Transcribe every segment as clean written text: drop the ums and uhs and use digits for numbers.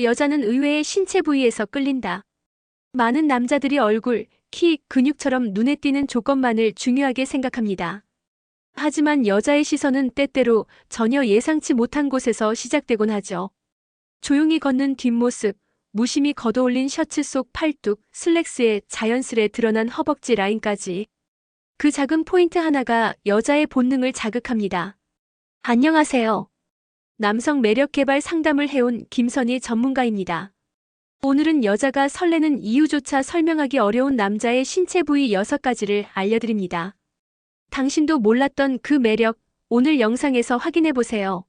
여자는 의외의 신체 부위에서 끌린다. 많은 남자들이 얼굴, 키, 근육처럼 눈에 띄는 조건만을 중요하게 생각합니다. 하지만 여자의 시선은 때때로 전혀 예상치 못한 곳에서 시작되곤 하죠. 조용히 걷는 뒷모습, 무심히 걷어올린 셔츠 속 팔뚝, 슬랙스에 자연스레 드러난 허벅지 라인까지. 그 작은 포인트 하나가 여자의 본능을 자극합니다. 안녕하세요. 남성 매력 개발 상담을 해온 김선희 전문가입니다. 오늘은 여자가 설레는 이유조차 설명하기 어려운 남자의 신체 부위 6가지를 알려드립니다. 당신도 몰랐던 그 매력, 오늘 영상에서 확인해보세요.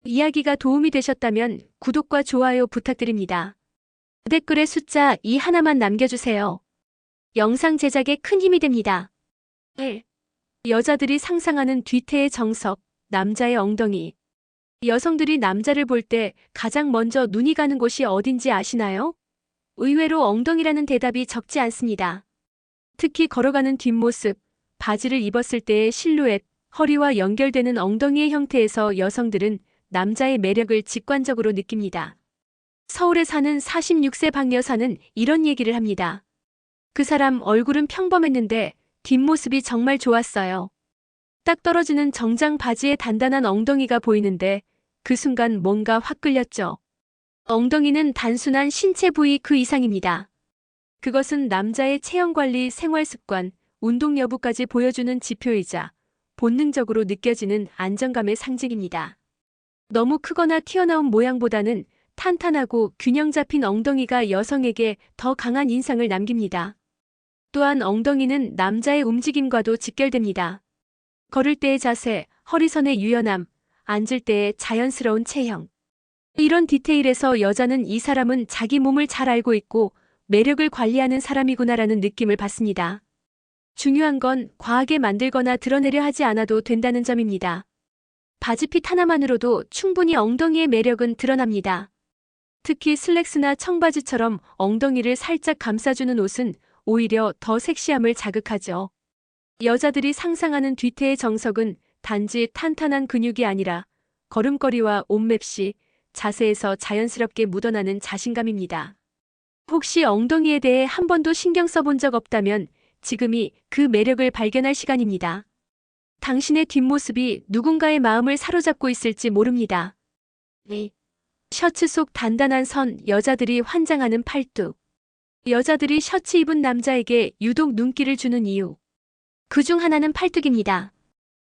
이야기가 도움이 되셨다면 구독과 좋아요 부탁드립니다. 댓글에 숫자 2 하나만 남겨주세요. 영상 제작에 큰 힘이 됩니다. 1. 여자들이 상상하는 뒤태의 정석, 남자의 엉덩이. 여성들이 남자를 볼 때 가장 먼저 눈이 가는 곳이 어딘지 아시나요? 의외로 엉덩이라는 대답이 적지 않습니다. 특히 걸어가는 뒷모습, 바지를 입었을 때의 실루엣, 허리와 연결되는 엉덩이의 형태에서 여성들은 남자의 매력을 직관적으로 느낍니다. 서울에 사는 46세 박 여사는 이런 얘기를 합니다. 그 사람 얼굴은 평범했는데 뒷모습이 정말 좋았어요. 딱 떨어지는 정장 바지에 단단한 엉덩이가 보이는데 그 순간 뭔가 확 끌렸죠. 엉덩이는 단순한 신체 부위 그 이상입니다. 그것은 남자의 체형관리, 생활습관, 운동 여부까지 보여주는 지표이자 본능적으로 느껴지는 안정감의 상징입니다. 너무 크거나 튀어나온 모양보다는 탄탄하고 균형 잡힌 엉덩이가 여성에게 더 강한 인상을 남깁니다. 또한 엉덩이는 남자의 움직임과도 직결됩니다. 걸을 때의 자세, 허리선의 유연함, 앉을 때의 자연스러운 체형. 이런 디테일에서 여자는 이 사람은 자기 몸을 잘 알고 있고 매력을 관리하는 사람이구나라는 느낌을 받습니다. 중요한 건 과하게 만들거나 드러내려 하지 않아도 된다는 점입니다. 바지핏 하나만으로도 충분히 엉덩이의 매력은 드러납니다. 특히 슬랙스나 청바지처럼 엉덩이를 살짝 감싸주는 옷은 오히려 더 섹시함을 자극하죠. 여자들이 상상하는 뒤태의 정석은 단지 탄탄한 근육이 아니라 걸음걸이와 옷맵시, 자세에서 자연스럽게 묻어나는 자신감입니다. 혹시 엉덩이에 대해 한 번도 신경 써본 적 없다면 지금이 그 매력을 발견할 시간입니다. 당신의 뒷모습이 누군가의 마음을 사로잡고 있을지 모릅니다. 셔츠 속 단단한 선, 여자들이 환장하는 팔뚝. 여자들이 셔츠 입은 남자에게 유독 눈길을 주는 이유. 그중 하나는 팔뚝입니다.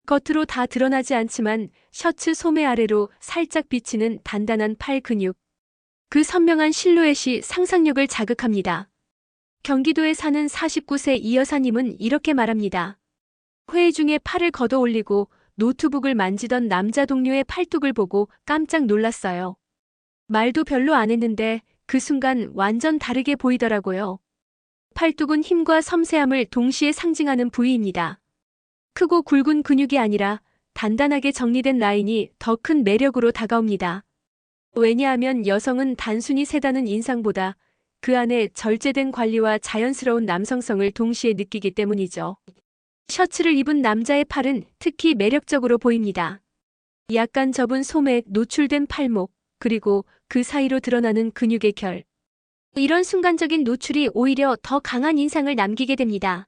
겉으로 다 드러나지 않지만 셔츠 소매 아래로 살짝 비치는 단단한 팔 근육. 그 선명한 실루엣이 상상력을 자극합니다. 경기도에 사는 49세 이 여사님은 이렇게 말합니다. 회의 중에 팔을 걷어 올리고 노트북을 만지던 남자 동료의 팔뚝을 보고 깜짝 놀랐어요. 말도 별로 안 했는데 그 순간 완전 다르게 보이더라고요. 팔뚝은 힘과 섬세함을 동시에 상징하는 부위입니다. 크고 굵은 근육이 아니라 단단하게 정리된 라인이 더 큰 매력으로 다가옵니다. 왜냐하면 여성은 단순히 세다는 인상보다 그 안에 절제된 관리와 자연스러운 남성성을 동시에 느끼기 때문이죠. 셔츠를 입은 남자의 팔은 특히 매력적으로 보입니다. 약간 접은 소매, 노출된 팔목, 그리고 그 사이로 드러나는 근육의 결. 이런 순간적인 노출이 오히려 더 강한 인상을 남기게 됩니다.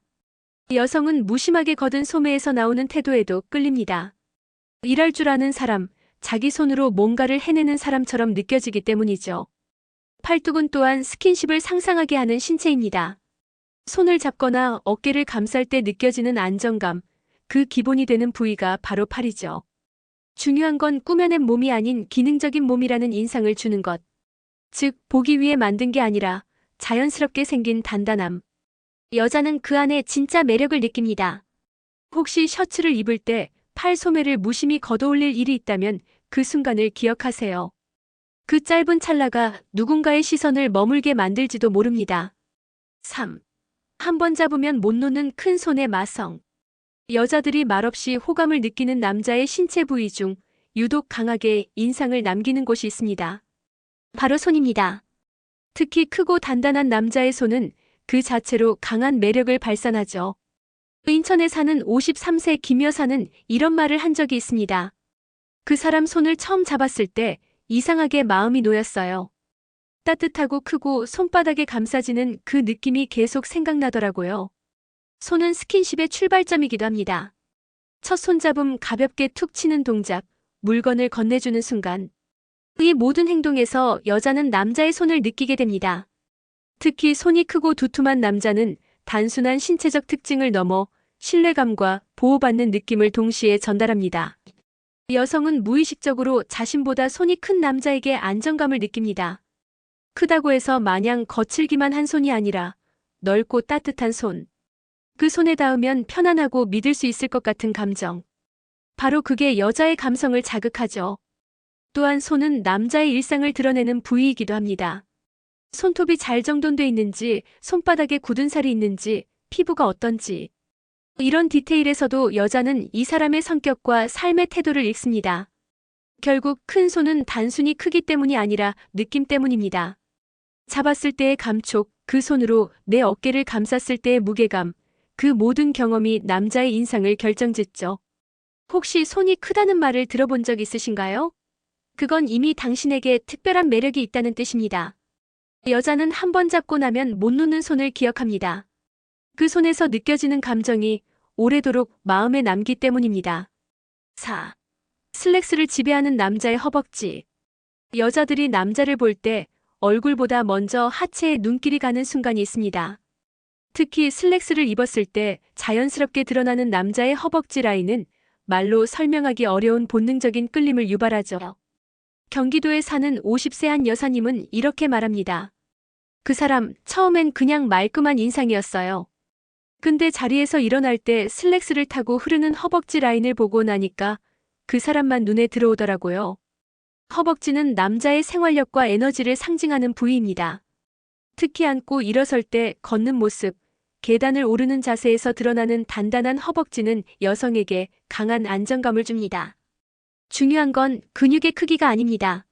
여성은 무심하게 걷은 소매에서 나오는 태도에도 끌립니다. 일할 줄 아는 사람, 자기 손으로 뭔가를 해내는 사람처럼 느껴지기 때문이죠. 팔뚝은 또한 스킨십을 상상하게 하는 신체입니다. 손을 잡거나 어깨를 감쌀 때 느껴지는 안정감, 그 기본이 되는 부위가 바로 팔이죠. 중요한 건 꾸며낸 몸이 아닌 기능적인 몸이라는 인상을 주는 것. 즉, 보기 위해 만든 게 아니라 자연스럽게 생긴 단단함. 여자는 그 안에 진짜 매력을 느낍니다. 혹시 셔츠를 입을 때 팔 소매를 무심히 걷어올릴 일이 있다면 그 순간을 기억하세요. 그 짧은 찰나가 누군가의 시선을 머물게 만들지도 모릅니다. 3. 한 번 잡으면 못 놓는 큰 손의 마성. 여자들이 말없이 호감을 느끼는 남자의 신체 부위 중 유독 강하게 인상을 남기는 곳이 있습니다. 바로 손입니다. 특히 크고 단단한 남자의 손은 그 자체로 강한 매력을 발산하죠. 인천에 사는 53세 김 여사는 이런 말을 한 적이 있습니다. 그 사람 손을 처음 잡았을 때 이상하게 마음이 놓였어요. 따뜻하고 크고 손바닥에 감싸지는 그 느낌이 계속 생각나더라고요. 손은 스킨십의 출발점이기도 합니다. 첫 손잡음, 가볍게 툭 치는 동작, 물건을 건네주는 순간. 이 모든 행동에서 여자는 남자의 손을 느끼게 됩니다. 특히 손이 크고 두툼한 남자는 단순한 신체적 특징을 넘어 신뢰감과 보호받는 느낌을 동시에 전달합니다. 여성은 무의식적으로 자신보다 손이 큰 남자에게 안정감을 느낍니다. 크다고 해서 마냥 거칠기만 한 손이 아니라 넓고 따뜻한 손. 그 손에 닿으면 편안하고 믿을 수 있을 것 같은 감정. 바로 그게 여자의 감성을 자극하죠. 또한 손은 남자의 일상을 드러내는 부위이기도 합니다. 손톱이 잘 정돈돼 있는지, 손바닥에 굳은 살이 있는지, 피부가 어떤지. 이런 디테일에서도 여자는 이 사람의 성격과 삶의 태도를 읽습니다. 결국 큰 손은 단순히 크기 때문이 아니라 느낌 때문입니다. 잡았을 때의 감촉, 그 손으로 내 어깨를 감쌌을 때의 무게감, 그 모든 경험이 남자의 인상을 결정짓죠. 혹시 손이 크다는 말을 들어본 적 있으신가요? 그건 이미 당신에게 특별한 매력이 있다는 뜻입니다. 여자는 한 번 잡고 나면 못 놓는 손을 기억합니다. 그 손에서 느껴지는 감정이 오래도록 마음에 남기 때문입니다. 4. 슬랙스를 지배하는 남자의 허벅지. 여자들이 남자를 볼 때 얼굴보다 먼저 하체에 눈길이 가는 순간이 있습니다. 특히 슬랙스를 입었을 때 자연스럽게 드러나는 남자의 허벅지 라인은 말로 설명하기 어려운 본능적인 끌림을 유발하죠. 경기도에 사는 50세 한 여사님은 이렇게 말합니다. 그 사람 처음엔 그냥 말끔한 인상이었어요. 근데 자리에서 일어날 때 슬랙스를 타고 흐르는 허벅지 라인을 보고 나니까 그 사람만 눈에 들어오더라고요. 허벅지는 남자의 생활력과 에너지를 상징하는 부위입니다. 특히 앉고 일어설 때 걷는 모습, 계단을 오르는 자세에서 드러나는 단단한 허벅지는 여성에게 강한 안정감을 줍니다. 중요한 건 근육의 크기가 아닙니다.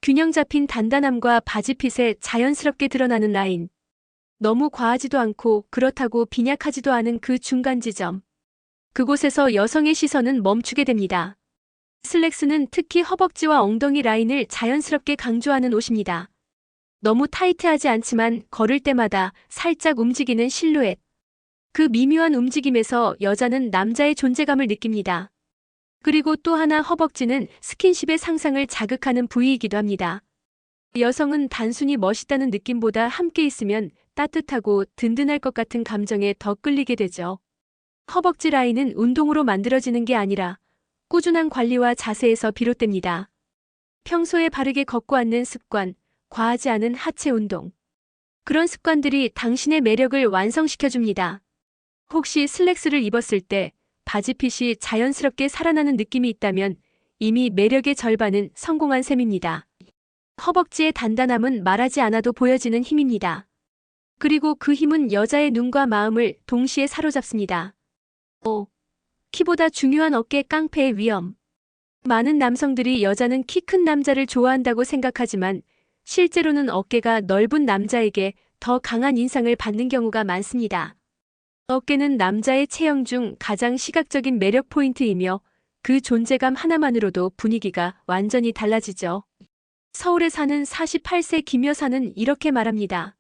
균형 잡힌 단단함과 바지핏에 자연스럽게 드러나는 라인. 너무 과하지도 않고 그렇다고 빈약하지도 않은 그 중간 지점. 그곳에서 여성의 시선은 멈추게 됩니다. 슬랙스는 특히 허벅지와 엉덩이 라인을 자연스럽게 강조하는 옷입니다. 너무 타이트하지 않지만 걸을 때마다 살짝 움직이는 실루엣. 그 미묘한 움직임에서 여자는 남자의 존재감을 느낍니다. 그리고 또 하나 허벅지는 스킨십의 상상을 자극하는 부위이기도 합니다. 여성은 단순히 멋있다는 느낌보다 함께 있으면 따뜻하고 든든할 것 같은 감정에 더 끌리게 되죠. 허벅지 라인은 운동으로 만들어지는 게 아니라 꾸준한 관리와 자세에서 비롯됩니다. 평소에 바르게 걷고 앉는 습관, 과하지 않은 하체 운동. 그런 습관들이 당신의 매력을 완성시켜줍니다. 혹시 슬랙스를 입었을 때 바지핏이 자연스럽게 살아나는 느낌이 있다면 이미 매력의 절반은 성공한 셈입니다. 허벅지의 단단함은 말하지 않아도 보여지는 힘입니다. 그리고 그 힘은 여자의 눈과 마음을 동시에 사로잡습니다. 5. 키보다 중요한 어깨 깡패의 위험. 많은 남성들이 여자는 키 큰 남자를 좋아한다고 생각하지만 실제로는 어깨가 넓은 남자에게 더 강한 인상을 받는 경우가 많습니다. 어깨는 남자의 체형 중 가장 시각적인 매력 포인트이며 그 존재감 하나만으로도 분위기가 완전히 달라지죠. 서울에 사는 48세 김 여사는 이렇게 말합니다.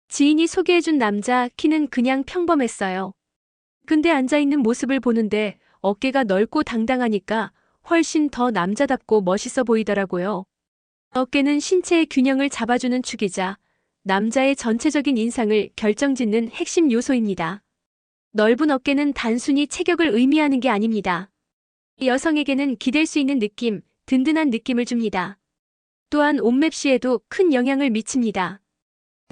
지인이 소개해준 남자 키는 그냥 평범했어요. 근데 앉아있는 모습을 보는데 어깨가 넓고 당당하니까 훨씬 더 남자답고 멋있어 보이더라고요. 어깨는 신체의 균형을 잡아주는 축이자 남자의 전체적인 인상을 결정짓는 핵심 요소입니다. 넓은 어깨는 단순히 체격을 의미하는 게 아닙니다. 여성에게는 기댈 수 있는 느낌, 든든한 느낌을 줍니다. 또한 옷맵시에도 큰 영향을 미칩니다.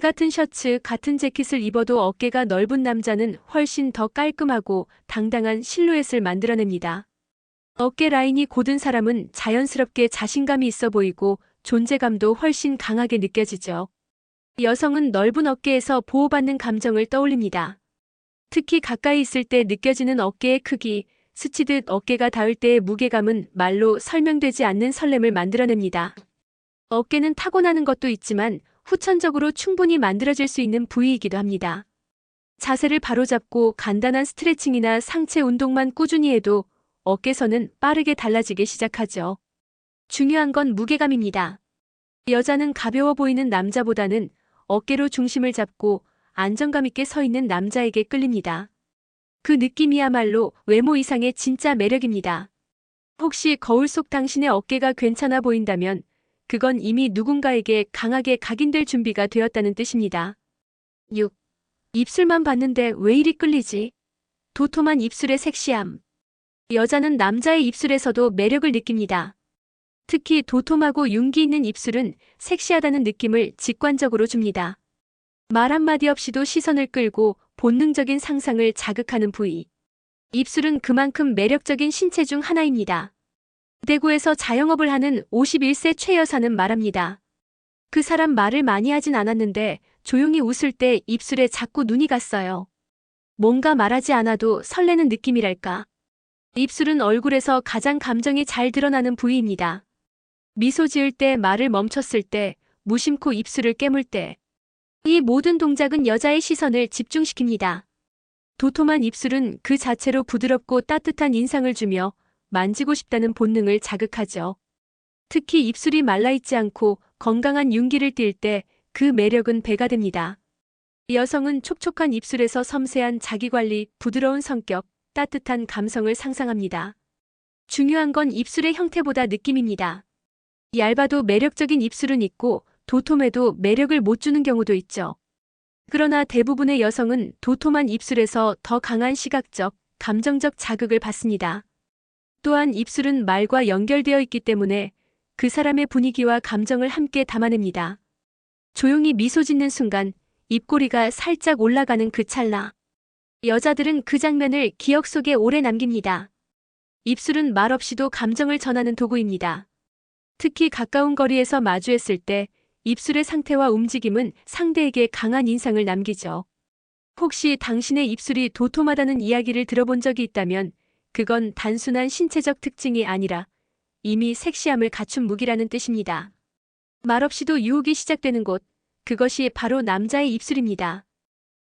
같은 셔츠, 같은 재킷을 입어도 어깨가 넓은 남자는 훨씬 더 깔끔하고 당당한 실루엣을 만들어냅니다. 어깨 라인이 곧은 사람은 자연스럽게 자신감이 있어 보이고 존재감도 훨씬 강하게 느껴지죠. 여성은 넓은 어깨에서 보호받는 감정을 떠올립니다. 특히 가까이 있을 때 느껴지는 어깨의 크기, 스치듯 어깨가 닿을 때의 무게감은 말로 설명되지 않는 설렘을 만들어냅니다. 어깨는 타고나는 것도 있지만 후천적으로 충분히 만들어질 수 있는 부위이기도 합니다. 자세를 바로잡고 간단한 스트레칭이나 상체 운동만 꾸준히 해도 어깨선은 빠르게 달라지기 시작하죠. 중요한 건 무게감입니다. 여자는 가벼워 보이는 남자보다는 어깨로 중심을 잡고 안정감 있게 서 있는 남자에게 끌립니다. 그 느낌이야말로 외모 이상의 진짜 매력입니다. 혹시 거울 속 당신의 어깨가 괜찮아 보인다면 그건 이미 누군가에게 강하게 각인될 준비가 되었다는 뜻입니다. 6. 입술만 봤는데 왜 이리 끌리지? 도톰한 입술의 섹시함. 여자는 남자의 입술에서도 매력을 느낍니다. 특히 도톰하고 윤기 있는 입술은 섹시하다는 느낌을 직관적으로 줍니다. 말 한마디 없이도 시선을 끌고 본능적인 상상을 자극하는 부위. 입술은 그만큼 매력적인 신체 중 하나입니다. 대구에서 자영업을 하는 51세 최 여사는 말합니다. 그 사람 말을 많이 하진 않았는데 조용히 웃을 때 입술에 자꾸 눈이 갔어요. 뭔가 말하지 않아도 설레는 느낌이랄까. 입술은 얼굴에서 가장 감정이 잘 드러나는 부위입니다. 미소 지을 때, 말을 멈췄을 때, 무심코 입술을 깨물 때. 이 모든 동작은 여자의 시선을 집중시킵니다. 도톰한 입술은 그 자체로 부드럽고 따뜻한 인상을 주며 만지고 싶다는 본능을 자극하죠. 특히 입술이 말라있지 않고 건강한 윤기를 띌 때 그 매력은 배가 됩니다. 여성은 촉촉한 입술에서 섬세한 자기관리, 부드러운 성격, 따뜻한 감성을 상상합니다. 중요한 건 입술의 형태보다 느낌입니다. 얇아도 매력적인 입술은 있고 도톰해도 매력을 못 주는 경우도 있죠. 그러나 대부분의 여성은 도톰한 입술에서 더 강한 시각적, 감정적 자극을 받습니다. 또한 입술은 말과 연결되어 있기 때문에 그 사람의 분위기와 감정을 함께 담아냅니다. 조용히 미소 짓는 순간 입꼬리가 살짝 올라가는 그 찰나. 여자들은 그 장면을 기억 속에 오래 남깁니다. 입술은 말없이도 감정을 전하는 도구입니다. 특히 가까운 거리에서 마주했을 때 입술의 상태와 움직임은 상대에게 강한 인상을 남기죠. 혹시 당신의 입술이 도톰하다는 이야기를 들어본 적이 있다면 그건 단순한 신체적 특징이 아니라 이미 섹시함을 갖춘 무기라는 뜻입니다. 말없이도 유혹이 시작되는 곳, 그것이 바로 남자의 입술입니다.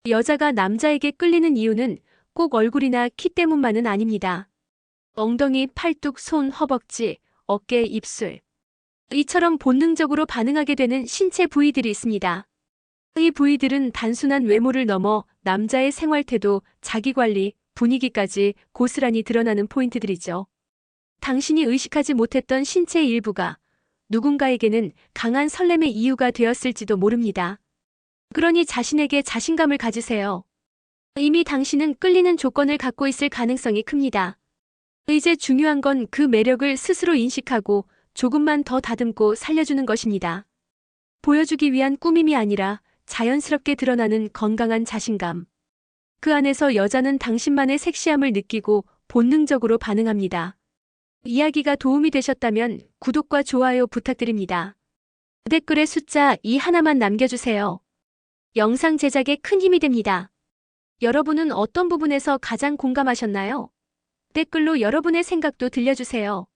여자가 남자에게 끌리는 이유는 꼭 얼굴이나 키 때문만은 아닙니다. 엉덩이, 팔뚝, 손, 허벅지, 어깨, 입술. 이처럼 본능적으로 반응하게 되는 신체 부위들이 있습니다. 이 부위들은 단순한 외모를 넘어 남자의 생활태도, 자기관리, 분위기까지 고스란히 드러나는 포인트들이죠. 당신이 의식하지 못했던 신체의 일부가 누군가에게는 강한 설렘의 이유가 되었을지도 모릅니다. 그러니 자신에게 자신감을 가지세요. 이미 당신은 끌리는 조건을 갖고 있을 가능성이 큽니다. 이제 중요한 건 그 매력을 스스로 인식하고 조금만 더 다듬고 살려주는 것입니다. 보여주기 위한 꾸밈이 아니라 자연스럽게 드러나는 건강한 자신감. 그 안에서 여자는 당신만의 섹시함을 느끼고 본능적으로 반응합니다. 이야기가 도움이 되셨다면 구독과 좋아요 부탁드립니다. 댓글에 숫자 2 하나만 남겨주세요. 영상 제작에 큰 힘이 됩니다. 여러분은 어떤 부분에서 가장 공감하셨나요? 댓글로 여러분의 생각도 들려주세요.